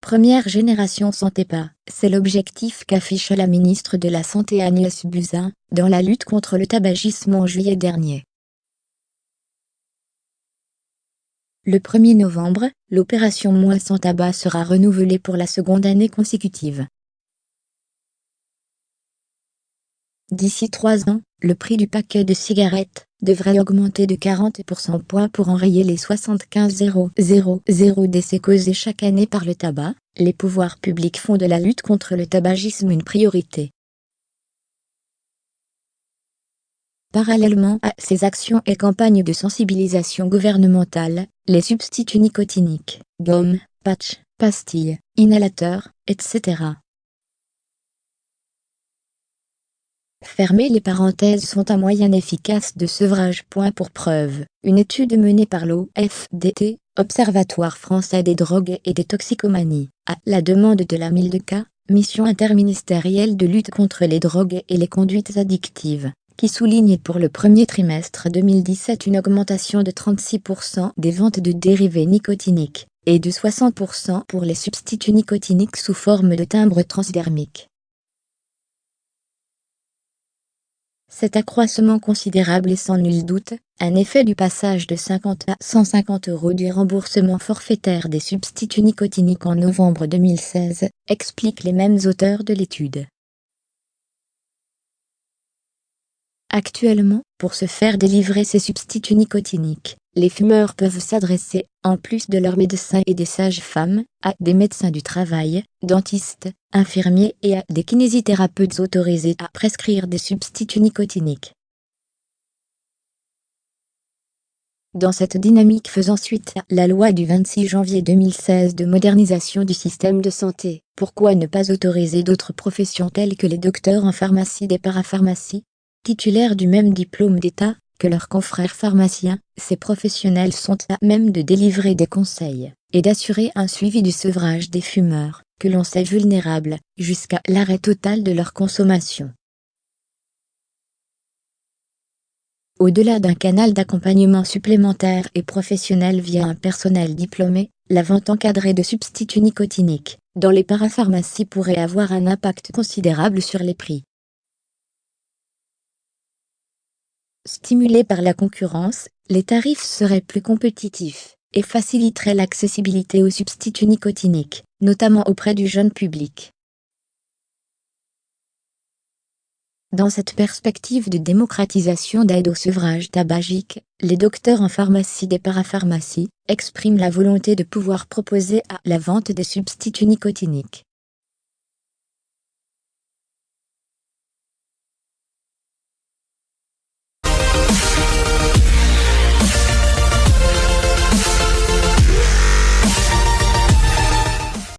Première génération sans TEPA, c'est l'objectif qu'affiche la ministre de la Santé Agnès Buzyn, dans la lutte contre le tabagisme en juillet dernier. Le 1er novembre, l'opération Moins sans tabac sera renouvelée pour la seconde année consécutive. D'ici 3 ans, le prix du paquet de cigarettes devrait augmenter de 40% pour enrayer les 75 000 décès causés chaque année par le tabac. Les pouvoirs publics font de la lutte contre le tabagisme une priorité. Parallèlement à ces actions et campagnes de sensibilisation gouvernementale, les substituts nicotiniques, gommes, patchs, pastilles, inhalateurs, etc. Fermer les parenthèses sont un moyen efficace de sevrage. Pour preuve, une étude menée par l'OFDT, Observatoire français des drogues et des toxicomanies, à la demande de la MILDECA, Mission interministérielle de lutte contre les drogues et les conduites addictives, qui souligne pour le premier trimestre 2017 une augmentation de 36% des ventes de dérivés nicotiniques, et de 60% pour les substituts nicotiniques sous forme de timbres transdermiques. Cet accroissement considérable est sans nul doute un effet du passage de 50 à 150 € du remboursement forfaitaire des substituts nicotiniques en novembre 2016, expliquent les mêmes auteurs de l'étude. Actuellement, pour se faire délivrer ces substituts nicotiniques, les fumeurs peuvent s'adresser, en plus de leurs médecins et des sages-femmes, à des médecins du travail, dentistes, infirmiers et à des kinésithérapeutes autorisés à prescrire des substituts nicotiniques. Dans cette dynamique faisant suite à la loi du 26 janvier 2016 de modernisation du système de santé, pourquoi ne pas autoriser d'autres professions telles que les docteurs en pharmacie, des parapharmacies, titulaires du même diplôme d'État que leurs confrères pharmaciens? Ces professionnels sont à même de délivrer des conseils et d'assurer un suivi du sevrage des fumeurs, que l'on sait vulnérables, jusqu'à l'arrêt total de leur consommation. Au-delà d'un canal d'accompagnement supplémentaire et professionnel via un personnel diplômé, la vente encadrée de substituts nicotiniques dans les parapharmacies pourrait avoir un impact considérable sur les prix. Stimulés par la concurrence, les tarifs seraient plus compétitifs et faciliteraient l'accessibilité aux substituts nicotiniques, notamment auprès du jeune public. Dans cette perspective de démocratisation d'aide au sevrage tabagique, les docteurs en pharmacie des parapharmacies expriment la volonté de pouvoir proposer à la vente des substituts nicotiniques.